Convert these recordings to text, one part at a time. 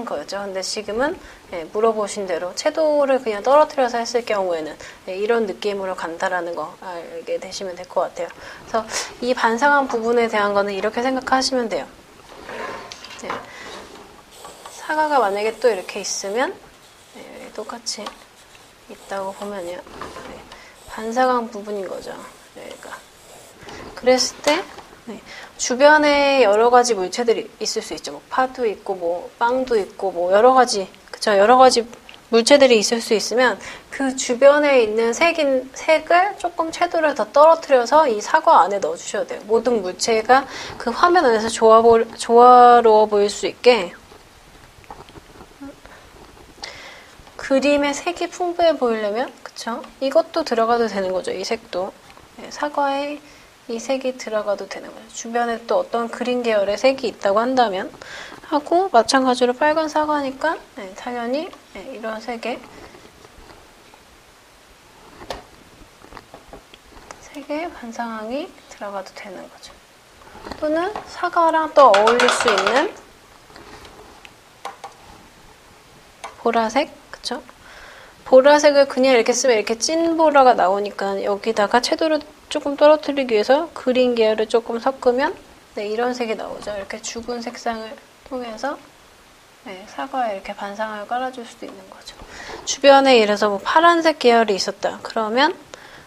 하는 거였죠. 근데 지금은 물어보신 대로 채도를 그냥 떨어뜨려서 했을 경우에는 이런 느낌으로 간다라는 거 알게 되시면 될 것 같아요. 그래서 이 반상한 부분에 대한 거는 이렇게 생각하시면 돼요. 사과가 만약에 또 이렇게 있으면 똑같이 있다고 보면요. 반사광 부분인 거죠. 여기가. 그랬을 때 주변에 여러 가지 물체들이 있을 수 있죠. 뭐 파도 있고 뭐 빵도 있고 뭐 여러 가지, 그쵸? 여러 가지 물체들이 있을 수 있으면 그 주변에 있는 색을 조금 채도를 더 떨어뜨려서 이 사과 안에 넣어주셔야 돼요. 모든 물체가 그 화면 안에서 조화로워 보일 수 있게 그림의 색이 풍부해 보이려면, 그쵸? 이것도 들어가도 되는 거죠. 이 색도. 사과에 이 색이 들어가도 되는 거죠. 주변에 또 어떤 그린 계열의 색이 있다고 한다면 하고, 마찬가지로 빨간 사과니까 당연히 이런 색의 반상황이 들어가도 되는 거죠. 또는 사과랑 또 어울릴 수 있는 보라색, 그쵸? 보라색을 그냥 이렇게 쓰면 이렇게 찐 보라가 나오니까 여기다가 채도를 조금 떨어뜨리기 위해서 그린 계열을 조금 섞으면 이런 색이 나오죠. 이렇게 죽은 색상을 통해서 사과에 이렇게 반상을 깔아줄 수도 있는 거죠. 주변에 예를 들어서 뭐 파란색 계열이 있었다. 그러면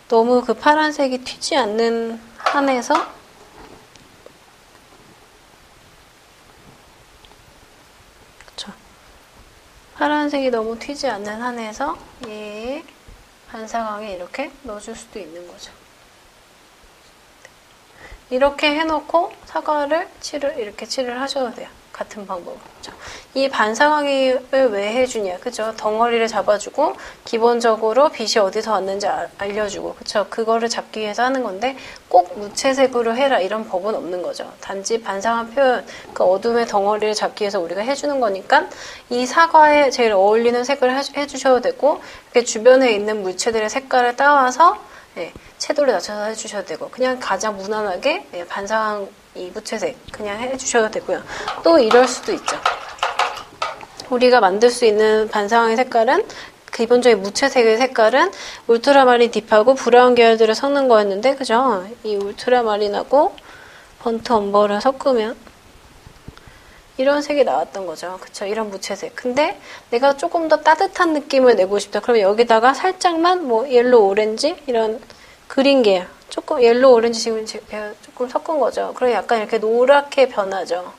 너무 그 파란색이 튀지 않는 한에서 파란색이 너무 튀지 않는 한에서 이 반사광에 이렇게 넣어줄 수도 있는 거죠. 이렇게 해놓고 사과를 이렇게 칠을 하셔도 돼요. 같은 방법으로. 이 반사광을 왜 해주냐, 그죠? 덩어리를 잡아주고 기본적으로 빛이 어디서 왔는지 알려주고, 그쵸? 그거를 잡기 위해서 하는 건데 꼭 무채색으로 해라 이런 법은 없는 거죠. 단지 반사광 표현, 그 어둠의 덩어리를 잡기 위해서 우리가 해주는 거니까 이 사과에 제일 어울리는 색을 해주셔도 되고, 이렇게 주변에 있는 물체들의 색깔을 따와서 채도를 낮춰서 해주셔도 되고, 그냥 가장 무난하게 반사광 이 무채색 그냥 해주셔도 되고요. 또 이럴 수도 있죠. 우리가 만들 수 있는 반사광의 색깔은 기본적인 무채색의 색깔은 울트라마린 딥하고 브라운 계열들을 섞는 거였는데, 그죠? 이 울트라마린하고 번트 엄버를 섞으면 이런 색이 나왔던 거죠. 그쵸? 이런 무채색. 근데 내가 조금 더 따뜻한 느낌을 내고 싶다. 그러면 여기다가 살짝만 뭐 옐로우 오렌지 이런 그린 계열, 조금 옐로우 오렌지 지금 제가 조금 섞은 거죠. 그럼 약간 이렇게 노랗게 변하죠.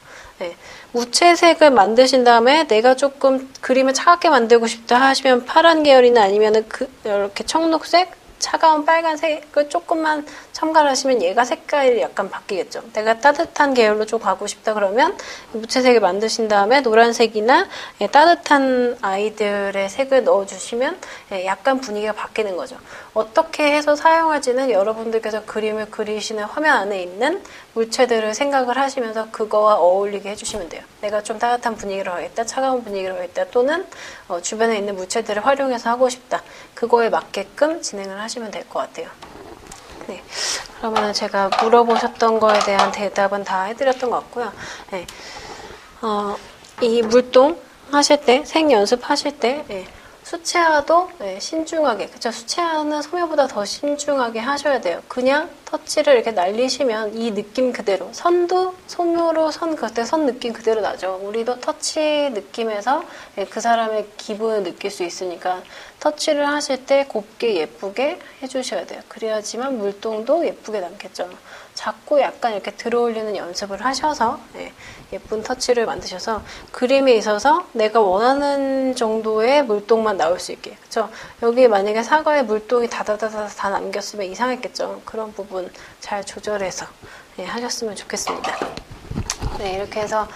무채색을 만드신 다음에 내가 조금 그림을 차갑게 만들고 싶다 하시면 파란 계열이나 아니면은 이렇게 청록색, 차가운 빨간색을 조금만 첨가를 하시면 얘가 색깔이 약간 바뀌겠죠. 내가 따뜻한 계열로 좀 가고 싶다 그러면 무채색을 만드신 다음에 노란색이나 따뜻한 아이들의 색을 넣어주시면 약간 분위기가 바뀌는 거죠. 어떻게 해서 사용할지는 여러분들께서 그림을 그리시는 화면 안에 있는 물체들을 생각을 하시면서 그거와 어울리게 해주시면 돼요. 내가 좀 따뜻한 분위기로 하겠다, 차가운 분위기로 하겠다, 또는 주변에 있는 물체들을 활용해서 하고 싶다. 그거에 맞게끔 진행을 하시면 될 것 같아요. 네, 그러면 제가 물어보셨던 거에 대한 대답은 다 해드렸던 것 같고요. 이 물동 하실 때, 색 연습하실 때 수채화도 신중하게, 그쵸? 수채화는 소묘보다 더 신중하게 하셔야 돼요. 그냥 터치를 이렇게 날리시면 이 느낌 그대로, 선도 소묘로 그때 선 느낌 그대로 나죠. 우리도 터치 느낌에서 그 사람의 기분을 느낄 수 있으니까 터치를 하실 때 곱게 예쁘게 해주셔야 돼요. 그래야지만 물동도 예쁘게 남겠죠. 자꾸 약간 이렇게 들어올리는 연습을 하셔서 예쁜 터치를 만드셔서 그림에 있어서 내가 원하는 정도의 물동만 나올 수 있게, 그쵸? 여기 만약에 사과에 물동이 다다다다 다 남겼으면 이상했겠죠. 그런 부분 잘 조절해서 하셨으면 좋겠습니다. 네, 이렇게 해서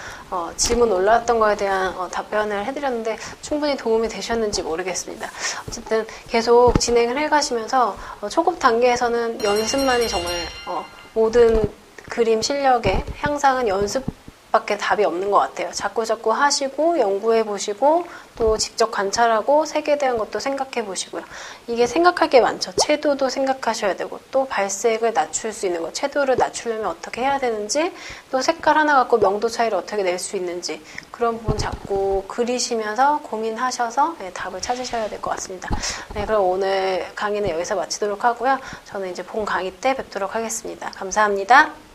질문 올라왔던 거에 대한 답변을 해드렸는데 충분히 도움이 되셨는지 모르겠습니다. 어쨌든 계속 진행을 해가시면서 초급 단계에서는 연습만이 정말 모든 그림 실력의 향상은 연습 밖에 답이 없는 것 같아요. 자꾸 하시고 연구해 보시고 또 직접 관찰하고 색에 대한 것도 생각해 보시고요. 이게 생각할 게 많죠. 채도도 생각하셔야 되고 또 발색을 낮출 수 있는 거, 채도를 낮추려면 어떻게 해야 되는지, 또 색깔 하나 갖고 명도 차이를 어떻게 낼 수 있는지, 그런 부분 자꾸 그리시면서 고민하셔서 답을 찾으셔야 될 것 같습니다. 네, 그럼 오늘 강의는 여기서 마치도록 하고요. 저는 이제 본 강의 때 뵙도록 하겠습니다. 감사합니다.